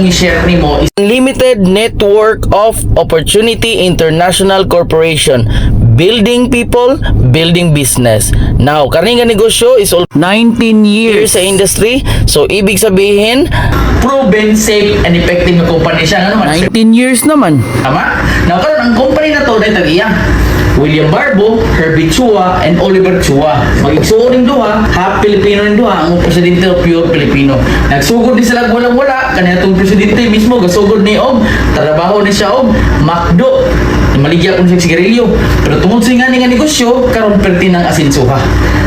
among i-share nimo is Unlimited Network of Opportunity International Corporation, building people, building business. Now, kaning nga negosyo is 19 years sa industry. So, ibig sabihin, proven, safe, and effective na company siya. Ano man? 19 years naman. Tama? Now, karon ang company na to, dahil tagiya. William Barbo, Herbie Chua, and Oliver Chua. Mag-igsuon ng duha, half Filipino ng duha, ang presidente of pure Filipino. Nagsugod ni sila walang-wala, kanina itong presidente mismo, gasugod ni Og, trabaho ni siya Og, Macdo, maligya ko siya sigarilyo. Pero tungod sa nga negosyo, karon perti ng asinsuha.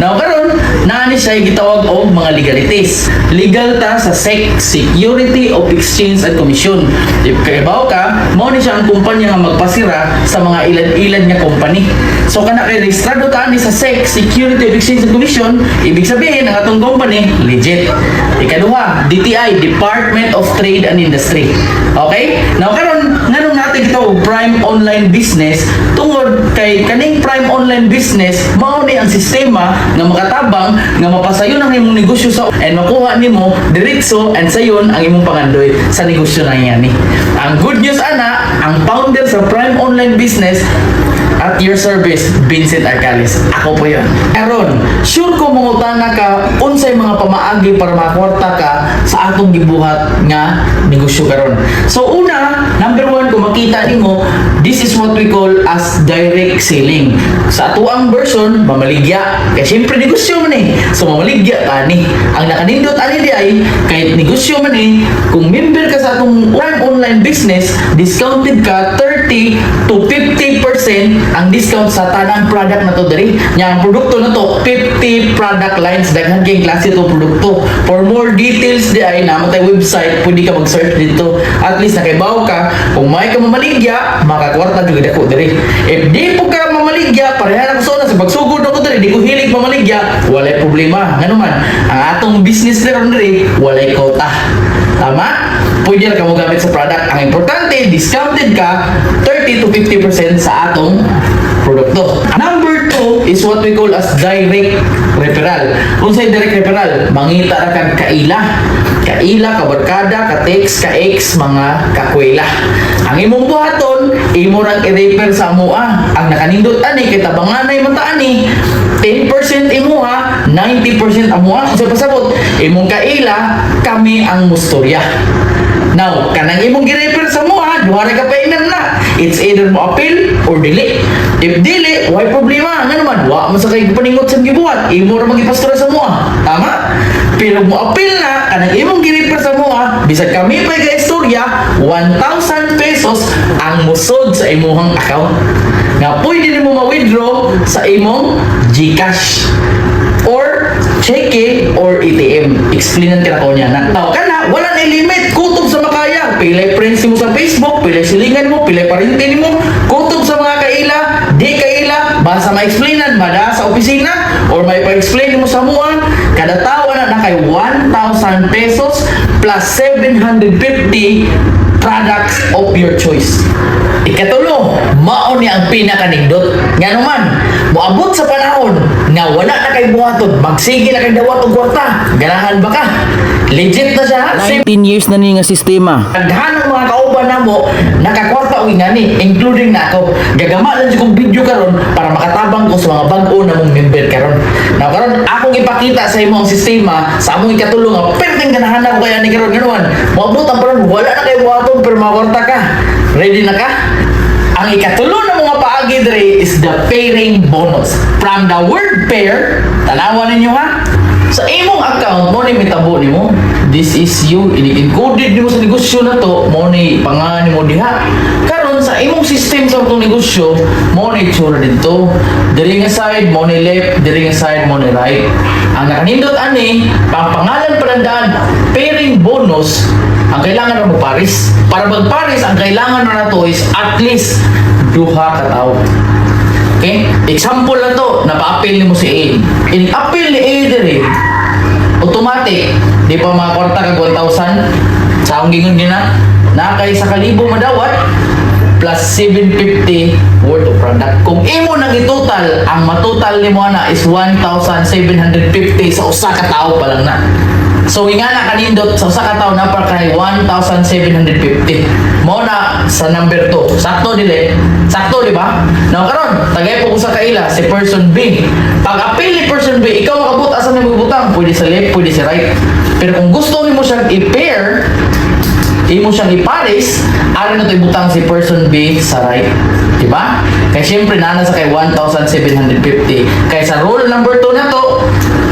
Now karon, naani siya gitawag og mga legalities. Legal ta sa SEC, Security of Exchange and Commission. If kaibaw ka, mao ni siya ang kumpanya nga magpasira sa mga ilan-ilan nga company. So kana kay registrado ta ni sa SEC, Security of Exchange and Commission, ibig sabihin ang atong company legit. Ikaduha, DTI, Department of Trade and Industry. Okay? Now karon, nganong natin gitawag prime online business tungod kay kaning prime online business mao ni ang sistema nga makatabang nga mapasayon ang imong negosyo sa and makuha nimo diretso and sayon ang imong pangandoy sa negosyo na yani. Ang good news ana, ang founder sa prime online business at your service, Vincent Arcales. Ako po yun. Karon, sure ko mangutana ka unsay mga pamaagi para makwarta ka sa atong gibuhat nga negosyo karon. So una, number one, kung makita nimo, this is what we call as direct selling. Sa atuang version, mamaligya. Kaya syempre negosyo man eh. So mamaligya ka ni. Ang nakanindot ani di ay kahit negosyo man eh, kung member ka sa atong prime online business, discounted ka 30 to 50% ang discount sa tanang product na to diri. Nya ang produkto na to 50 product lines, daghan kay klase to produkto. For more details di ay namo tay website, pwede ka mag-search dito. At least nakaibaw ka kung may ka mamaligya, makakwarta jud ako diri. If di po ka mamaligya, pareha na ko sa pagsugod ako diri, di ko hilig mamaligya, walay problema. Ngano man, ang atong business ron diri, walay quota. Tama? Pwede na ka mo gamit sa product. Ang importante, discounted ka 30 to 50% sa atong produkto. Number 2 is what we call as direct referral. Kung sa direct referral, mangita ra kag kaila, kabarkada, ka-text, ka-ex, mga kakwela. Ang imong buhaton, imo rang i-refer sa amoa. Ang nakanindot ani kay tabanganay man ta ani, 10% imuha, 90% amoa. Sa pasabot, imong kaila, kami ang mustorya. Now, kanang imong gi-refer sa moa, duha ra ka painan na. It's either mo appeal or dili. If dili, why problema? Nga naman, wa man sa kay paningot sa gibuhat, imo ra magipastora sa moa. Tama? Pero mo appeal na, kanang imong gi-refer sa moa, bisag kami pa ga istorya, 1,000 pesos ang musod sa imong account. Nga pwede nimo ma-withdraw sa imong GCash or cheque or ATM. Explainan ka na ko niya na. Kana, wala na limit. Kutob sa makaya. Pilay friends mo sa Facebook, pilay silingan mo, pilay parintin mo. Kutob sa mga kaila, di kaila, basta ma-explainan, mada sa opisina, or may pa-explain mo sa mua, kada tao na kay 1,000 pesos plus 750 products of your choice. Ikatulo, mao ni ang pinakanindot. Nga naman, moabot sa panahon nga wala na kay buhaton, magsige na kay dawat og kwarta. Ganahan ba ka? Legit na siya. 19 years na ni nga sistema. Daghan ang mga kauban namo nakakwarta og ingani, including na ako. Gagama lang jud kong video karon para makatabang ko sa mga bag-o na mong member karon. Now karon akong ipakita sa imo ang sistema sa among ikatulo nga perting ganahan ako kaya ni karon ganawan. Moabot ang paron wala na kay buhaton pero makwarta ka. Ready na ka? Ang ikatulo na mga paagi dre is the pairing bonus. From the word pair, tanawan ninyo ha? Sa imong account mo ni mitabo nimo, this is you, ini-encoded nimo sa negosyo na to, mo ni pangalan nimo diha. Karon sa imong system sa itong negosyo, mo ni itsura dito. Diri nga side, mo ni left, diri nga side, mo ni right. Ang nakanindot ani, pangalan palandaan, pairing bonus, ang kailangan na magparis. Para magparis, ang kailangan na nato is at least duha ka tao. Okay? Example lang to, napa-appeal mo si A. In-appeal ni A diri, automatic, di pa makakwarta ka 1,000. Sa akong gingon gina, nakay sa kalibo madawat, plus 750 worth of product. Kung imo nang itotal, ang matotal ni mo na is 1,750 sa usa ka tao pa lang na. So nga na kanindot sa usa ka tawo na pa kay 1,750. Mo na sa number 2. Sakto dili. Sakto di ba? Now karon, tagay po usa ka ila si person B. Pag apil ni person B, ikaw makabut asa ni magbutang, pwede sa left, pwede sa right. Pero kung gusto mo siyang i-pair, imo siyang ipares, ari na to ibutang si person B sa right. Diba? Kaya syempre nana sa kay 1,750. Kaya sa rule number 2 na to,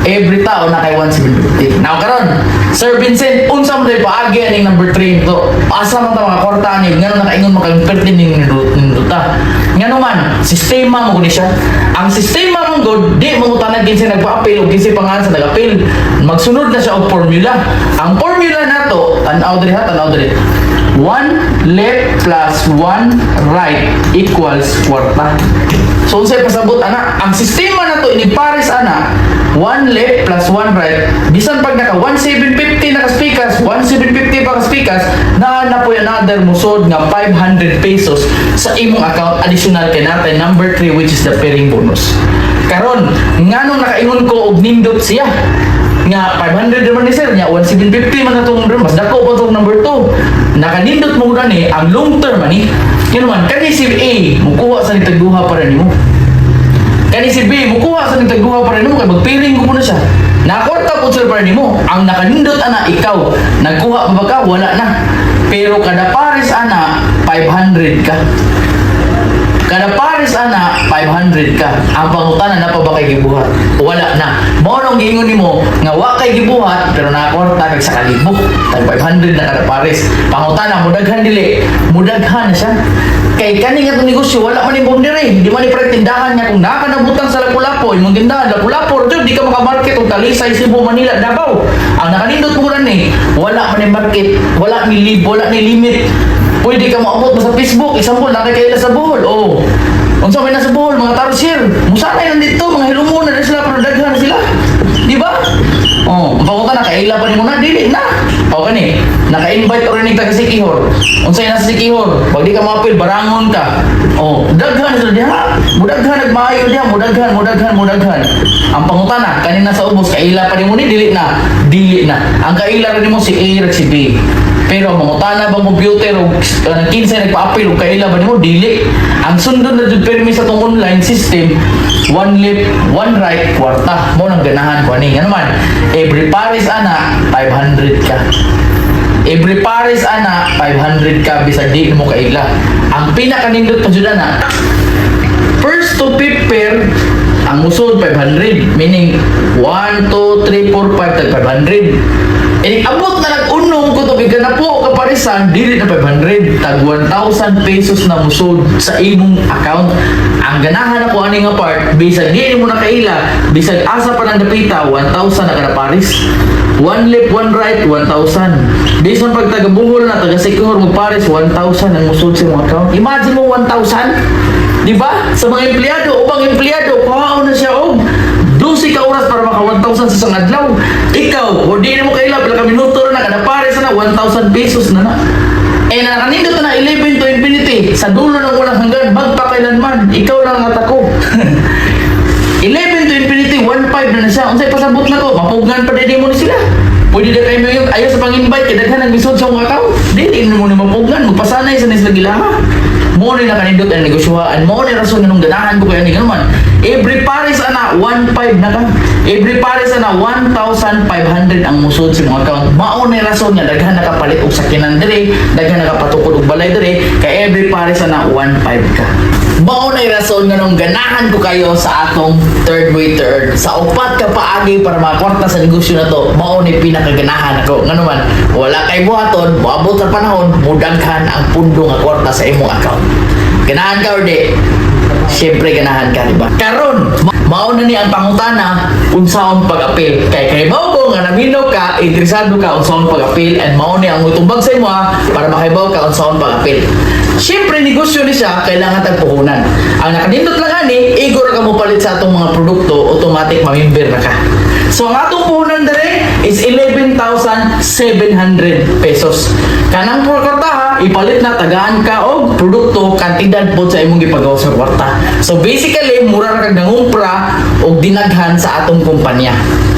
every tao na kay 1,750. Now karon, Sir Vincent, unsa mo dai paagi aning number 3 to? Asa man ta mga kwarta ni ngano nakaingon makagpertin ning duta. Ngano man, sistema mo guni siya. Ang sistema mong god, di mo tanag kinsa nagpa-appeal o kinsa pangalan sa nag-appeal. Magsunod na siya og formula. Ang formula nato, tanaw diri. 1 left plus 1 right equals kwarta. So unsay pasabot ana? Ang sistema nato inipares ana 1 left plus 1 right. Bisan pag naka 1,750 naka-speakers, 1,750 pa ka-speakers, na po another musod nga 500 pesos sa imong account additional kay natin number 3 which is the pairing bonus. Karon, nganong nakaingon ko og nindot siya? Nga 500 naman ni sir, nya 1,750 man atong mas dako pa tong number 2. Nakanindot mo na ni ang long term ani. Kaya naman kani si A mukuha sa nitagduha para nimo. Kani si B mukuha sa nitagduha para nimo kay magpairing ko muna siya. Nakwarta po sir para nimo. Ang nakanindot ana ikaw. Nagkuha pa ba ka? Wala na. Pero kada pares ana 500 ka. Kada pares ana 500 ka. Ang pangutana na pa ba kay gibuhat? Wala na. Mao nang giingon nimo nga wa kay gibuhat pero nakakwarta kag sa kalibo. Tag 500 na kada pares. Pangutana mudaghan dili. Mudaghan na siya. Kay kani nga negosyo wala man ni boundary. Di man ni tindahan niya kung nakanabutang sa Lapu-Lapu, imong tindahan Lapu-Lapu jud di ka maka-market og Talisay, Cebu, Manila, Davao. Ang nakanindot mo ni wala man ni market, wala ni limit. Pwede ka maabot mo sa Facebook, example, nakikaila sa Bohol. Oh. Unsa may nasa Bohol, mga tarsier. Musanay nandito, mga hilumon na sila, pero daghan na sila. Di ba? Oh, pagkuta nakaila pa ni mo na, dili na. O kani, naka-invite or rin taga Sikihor. Unsay nasa Sikihor, pag di ka mapil, barangon ka. Oh, daghan sila diha. Mudaghan nagmaayo diha, mudaghan. Ang pangutana, kanina sa ubos, kaila pa ni mo ni, dili na. Ang kaila rin mo si A, si B. Pero ang mangutana ba mo beauty o kinsay nagpa-appeal o kaila ba ni mo, dili. Ang sundon na dyan permi sa itong online system, 1 left, 1 right, kwarta. Mo nang ganahan ko ani. Ano man, every pares ana, 500 ka. Every pares ana, 500 ka bisag di mo kaila. Ang pinakanindot pa dyan na, first to fifth pair, ang musod 500. Meaning, 1, 2, 3, 4, 5, tag 500. Eh, abot na nag-unong ko to, bigyan na po kaparisan, dili na 500, tag 1,000 pesos na musod sa imong account. Ang ganahan ako aning nga part, bisag di mo na kaila, bisag asa pa ng dapita, 1,000 na kada paris. 1 left, 1 right, 1,000. Bisan pag taga-Buhol na, taga-Sikihor mo paris, 1,000 ang musod sa imong account. Imagine mo 1,000, di ba? Sa mga empleyado, upang empleyado, kuhaon na siya og 12 ka oras para maka 1,000 sa isang adlaw. Ikaw, o di na mo kaila, pala ka minuto na, kada pares na, 1,000 pesos na na. Eh, nakanindot na 11 to infinity. Sa dulo ng walang hanggan, magpakailanman. Ikaw lang ang atako. 11 to infinity, 1.5 na siya. Unsay pasabot na ko, mapugan pa din mo ni sila. Pwede na kayo yung ayaw sa pang-invite, kaya daghan nag-misod sa mga account. Di mo na mapugan, magpasanay sa nisla gilaha. Mo ni nakanindot ang negosyohan, mo ni rason nung ganahan ko kaya ni naman. Every pares ana 1.5 na ka. Every pares ana 1,500 ang musod sa mga account. Mao ni rason nga daghan nakapalit og sakinan dire, daghan nakapatukod og balay dire, kay every pares ana 1.5 ka. Mao ni rason nga nung ganahan ko kayo sa atong third way third. Sa upat ka paagi para makakwarta sa negosyo na to, mao ni pinakaganahan ako. Ngano man, wala kay buhaton, moabot sa panahon, mudaghan ang pundo nga kwarta sa imong account. Ganahan ka or di? Siyempre ganahan ka, diba? Karon, mauna ni ang pangutana unsaon pag-apil. Kay mao ko nga naminaw ka, interesado ka unsaon pag-apil, and mauna ang utumbag sa imo para makahibaw ka unsaon pag-apil. Siyempre negosyo ni siya, kailangan tagpuhunan. Ang nakadindot lang ani, igor ka mo palit sa atong mga produkto, automatic mamimber na ka. So ang atong puhunan dire is 11,700 pesos. Kanang kwarta ha, ipalit na tagaan ka og produkto kantidad po sa imong gipagawa sa kwarta. So basically mura ra kag nangumpra og dinaghan sa atong kumpanya.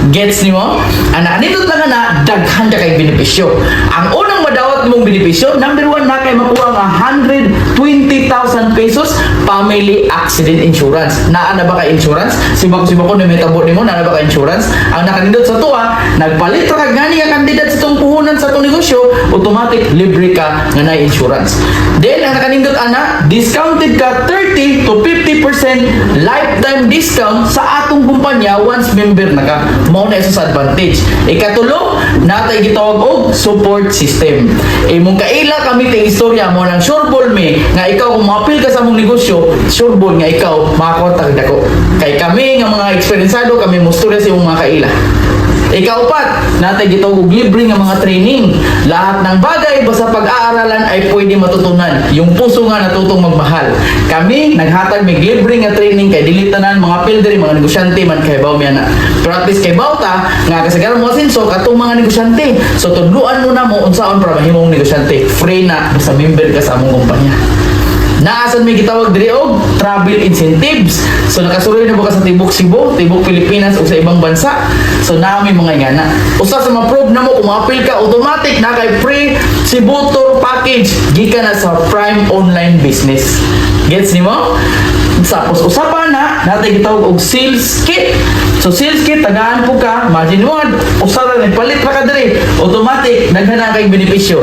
Gets nimo? Ana nindot lang na daghan ka kay benepisyo. Ang unang madawat mong benepisyo, number 1 na kay makuha nga 120,000 pesos family accident insurance. Naa na ba ka insurance? Sibako na may tabo nimo, naa na ba ka insurance? Ang nakanindot sa tuwa, nagpalit ra kag gani nga kandidat sa tong puhunan sa tong negosyo, automatic libre ka nga na insurance. Then ang nakanindot ana, discounted ka 30 to 50% lifetime discount sa atong kumpanya once member na ka. Mao na isa sa advantage. Ikatulo, natay gitawag og support system. Imong kaila kami tay istorya mo nang sureball me nga ikaw kung maapil ka sa mong negosyo, sureball nga ikaw makakontak dako. Kay kami nga mga eksperyensado, kami musturya sa imong mga kaila. Ikaupat, natay gitawag og libre nga mga training. Lahat ng bagay basta pag-aaralan ay pwede matutunan. Yung puso nga natutong magmahal. Kami naghatag mig libre nga training kay dili tanan mga pilder, mga negosyante man kay baw miya na. Pero at least kay bawta nga kasagaran mo asinso katong mga negosyante. So tudluan mo na mo unsaon para mahimong negosyante. Free na basta member ka sa among kumpanya. Naasan may gitawag diri og travel incentives. So nakasuroy na ba ka sa Tibok Cebu, Tibok Pilipinas o sa ibang bansa? So naami mga ingana. Usa sa ma-prove na mo kung ma-appeal ka, automatic na kay free Cebu tour package gikan na sa Prime Online Business. Gets nimo? Tapos usapan na natay gitawag og sales kit. So sales kit tagaan po ka, imagine mo usapan ni palit ra ka diri, automatic naghana kay benepisyo.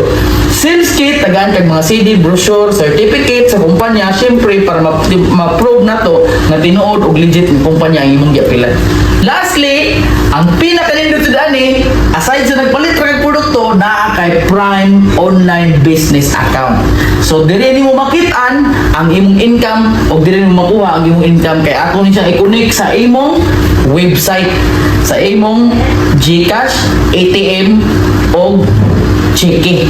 Sales kit tagaan kag mga CD, brochure, certificate sa kumpanya, syempre para ma-prove na to na tinuod og legit ang kumpanya ang imong giapilan. Lastly, ang pinakanindot ani, aside sa nagpalit ra kag produkto, naa kay Prime Online Business Account. So diri nimo makit-an ang imong income o diri nimo makuha ang imong income kay ako ni siya i-connect sa imong website, sa imong GCash, ATM o cheque.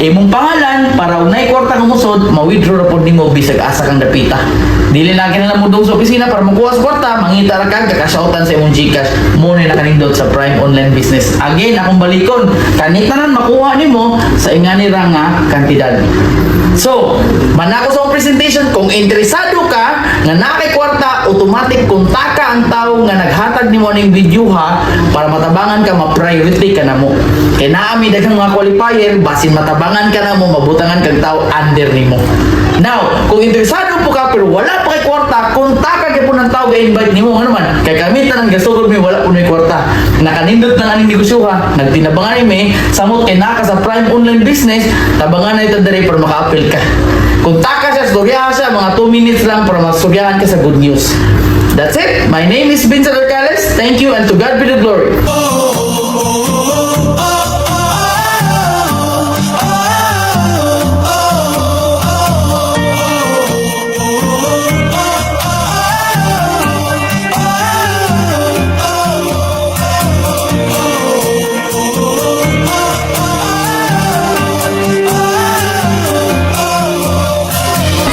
Imong pangalan para unay kwarta kumusod, ma-withdraw ra pod nimo bisag asa kang dapita. Dili na kinahanglan mo dong sa opisina para makuha sa kwarta, mangita ra kag kakashoutan sa imong GCash. Mo na nakanindot sa Prime Online Business. Again, akong balikon, kani tanan makuha nimo sa ingani ra nga kantidad. So, manako sa akong presentation, kung interesado ka nga nakay kwarta, automatic kontaka ang tao nga naghatag nimo ning video ha para matabangan ka, ma-priority ka na mo. Kay naami daghang mga qualifier, basin matabangan ka na mo, mabutangan kag tao under nimo. Now, kung interesado po ka pero wala pa kay kwarta, kontaka gyud po ng tao ga-invite nimo nga naman. Kay kami tanan gasugod mi wala po nay kwarta. Nakanindot na aning negosyo ha, nagtinabangan mi samot kay naka sa Prime Online Business, tabangan na ito diri para maka-appeal ka. Kontaka siya, storyahan siya, mga 2 minutes lang para mastoryahan ka sa good news. That's it. My name is Vincent Arcales. Thank you and to God be the glory.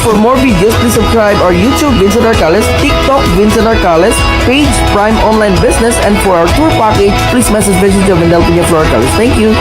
For more videos, please subscribe our YouTube Vincent Arcales, TikTok Vincent Arcales, page Prime Online Business, and for our tour package, please message Vincent Jovendel Piña Flor Arcales. Thank you.